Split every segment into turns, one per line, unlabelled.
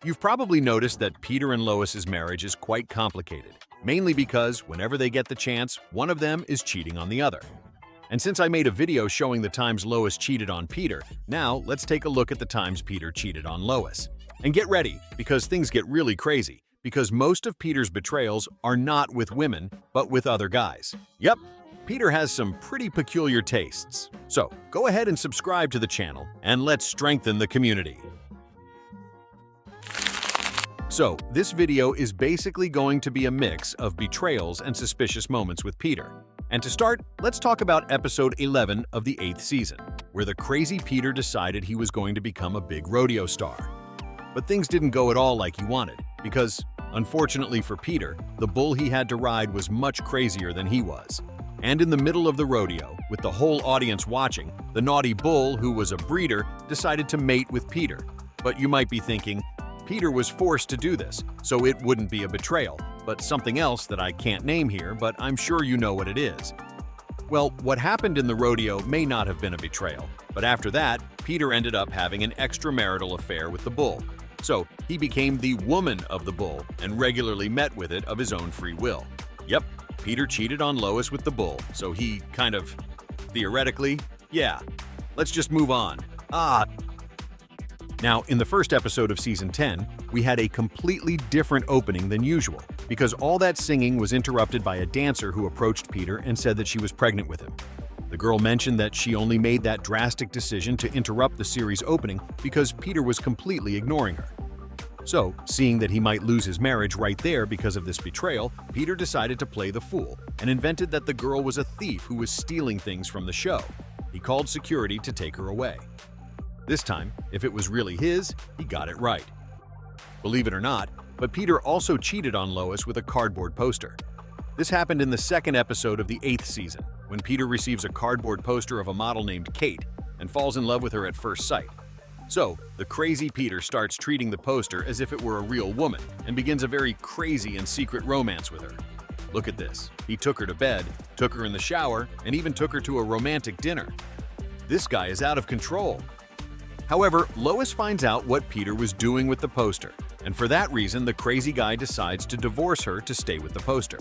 You've probably noticed that Peter and Lois's marriage is quite complicated, mainly because whenever they get the chance, one of them is cheating on the other. And since I made a video showing the times Lois cheated on Peter, now let's take a look at the times Peter cheated on Lois. And get ready, because things get really crazy, because most of Peter's betrayals are not with women, but with other guys. Yep, Peter has some pretty peculiar tastes. So go ahead and subscribe to the channel, and let's strengthen the community. So, this video is basically going to be a mix of betrayals and suspicious moments with Peter. And to start, let's talk about episode 11 of the 8th season, where the crazy Peter decided he was going to become a big rodeo star. But things didn't go at all like he wanted, because, unfortunately for Peter, the bull he had to ride was much crazier than he was. And in the middle of the rodeo, with the whole audience watching, the naughty bull, who was a breeder, decided to mate with Peter. But you might be thinking, Peter was forced to do this, so it wouldn't be a betrayal, but something else that I can't name here, but I'm sure you know what it is. Well, what happened in the rodeo may not have been a betrayal, but after that, Peter ended up having an extramarital affair with the bull. So he became the woman of the bull and regularly met with it of his own free will. Yep, Peter cheated on Lois with the bull, so he kind of, theoretically, yeah. Let's just move on. Now, in the first episode of Season 10, we had a completely different opening than usual, because all that singing was interrupted by a dancer who approached Peter and said that she was pregnant with him. The girl mentioned that she only made that drastic decision to interrupt the series opening because Peter was completely ignoring her. So, seeing that he might lose his marriage right there because of this betrayal, Peter decided to play the fool and invented that the girl was a thief who was stealing things from the show. He called security to take her away. This time, if it was really his, he got it right. Believe it or not, but Peter also cheated on Lois with a cardboard poster. This happened in the second episode of the 8th season, when Peter receives a cardboard poster of a model named Kate and falls in love with her at first sight. So, the crazy Peter starts treating the poster as if it were a real woman and begins a very crazy and secret romance with her. Look at this. He took her to bed, took her in the shower, and even took her to a romantic dinner. This guy is out of control. However, Lois finds out what Peter was doing with the poster, and for that reason, the crazy guy decides to divorce her to stay with the poster.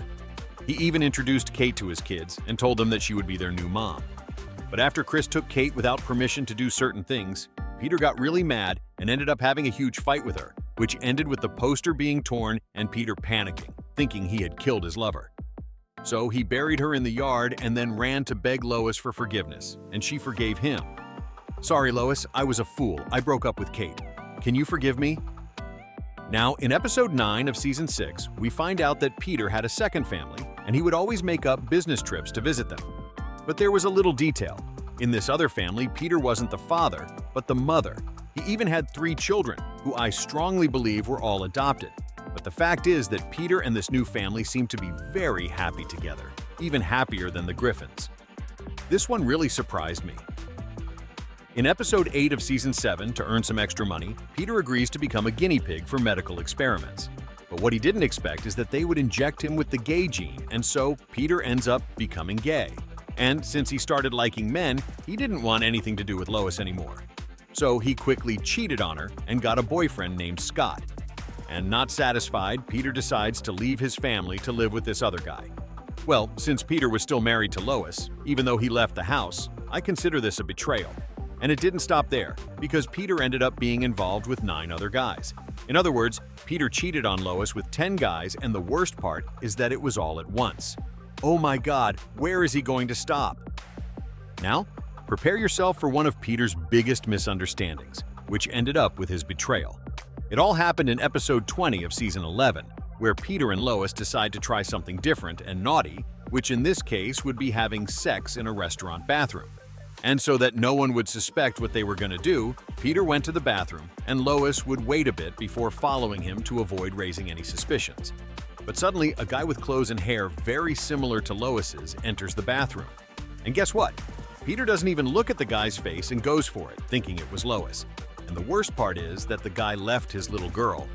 He even introduced Kate to his kids and told them that she would be their new mom. But after Chris took Kate without permission to do certain things, Peter got really mad and ended up having a huge fight with her, which ended with the poster being torn and Peter panicking, thinking he had killed his lover. So he buried her in the yard and then ran to beg Lois for forgiveness, and she forgave him. Sorry, Lois, I was a fool. I broke up with Kate. Can you forgive me? Now, in episode 9 of season 6, we find out that Peter had a second family, and he would always make up business trips to visit them. But there was a little detail. In this other family, Peter wasn't the father, but the mother. He even had 3 children, who I strongly believe were all adopted. But the fact is that Peter and this new family seem to be very happy together, even happier than the Griffins. This one really surprised me. In episode 8 of season 7, to earn some extra money, Peter agrees to become a guinea pig for medical experiments. But what he didn't expect is that they would inject him with the gay gene, and so Peter ends up becoming gay. And since he started liking men, he didn't want anything to do with Lois anymore. So he quickly cheated on her and got a boyfriend named Scott. And not satisfied, Peter decides to leave his family to live with this other guy. Well, since Peter was still married to Lois, even though he left the house, I consider this a betrayal. And it didn't stop there, because Peter ended up being involved with 9 other guys. In other words, Peter cheated on Lois with 10 guys, and the worst part is that it was all at once. Oh my God, where is he going to stop? Now, prepare yourself for one of Peter's biggest misunderstandings, which ended up with his betrayal. It all happened in episode 20 of season 11, where Peter and Lois decide to try something different and naughty, which in this case would be having sex in a restaurant bathroom. And so that no one would suspect what they were going to do, Peter went to the bathroom, and Lois would wait a bit before following him to avoid raising any suspicions. But suddenly, a guy with clothes and hair very similar to Lois's enters the bathroom. And guess what? Peter doesn't even look at the guy's face and goes for it, thinking it was Lois. And the worst part is that the guy left his little girl.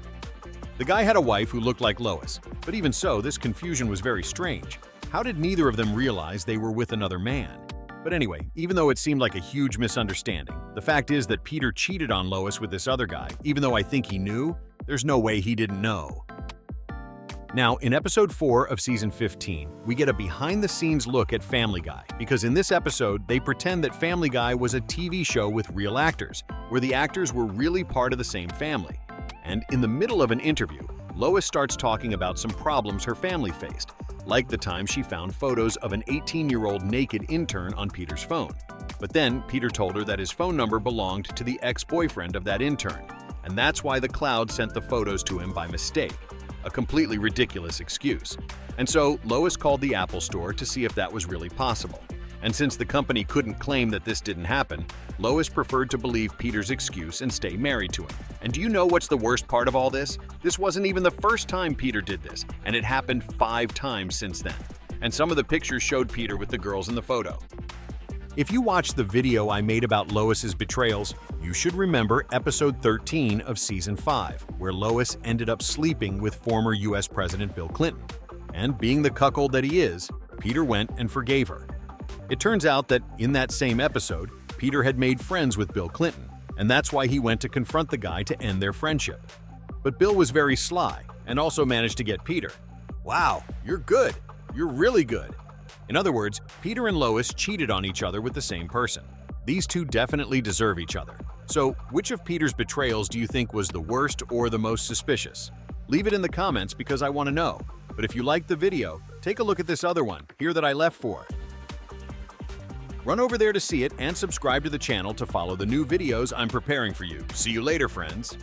The guy had a wife who looked like Lois, but even so, this confusion was very strange. How did neither of them realize they were with another man? But anyway, even though it seemed like a huge misunderstanding, the fact is that Peter cheated on Lois with this other guy, even though I think he knew, There's no way he didn't know. Now, in episode 4 of season 15, we get a behind-the-scenes look at Family Guy, because in this episode, they pretend that Family Guy was a TV show with real actors, where the actors were really part of the same family. And in the middle of an interview, Lois starts talking about some problems her family faced, like the time she found photos of an 18-year-old naked intern on Peter's phone. But then, Peter told her that his phone number belonged to the ex-boyfriend of that intern, and that's why the cloud sent the photos to him by mistake. A completely ridiculous excuse. And so Lois called the Apple store to see if that was really possible. And since the company couldn't claim that this didn't happen, Lois preferred to believe Peter's excuse and stay married to him. And do you know what's the worst part of all this? This wasn't even the first time Peter did this, and it happened 5 times since then. And some of the pictures showed Peter with the girls in the photo. If you watched the video I made about Lois's betrayals, you should remember episode 13 of season 5, where Lois ended up sleeping with former US President Bill Clinton. And being the cuckold that he is, Peter went and forgave her. It turns out that in that same episode, Peter had made friends with Bill Clinton, and that's why he went to confront the guy to end their friendship. But Bill was very sly and also managed to get Peter. Wow, you're good. You're really good. In other words, Peter and Lois cheated on each other with the same person. These two definitely deserve each other. So, which of Peter's betrayals do you think was the worst or the most suspicious? Leave it in the comments because I want to know. But if you liked the video, take a look at this other one here that I left for. Run over there to see it and subscribe to the channel to follow the new videos I'm preparing for you. See you later, friends.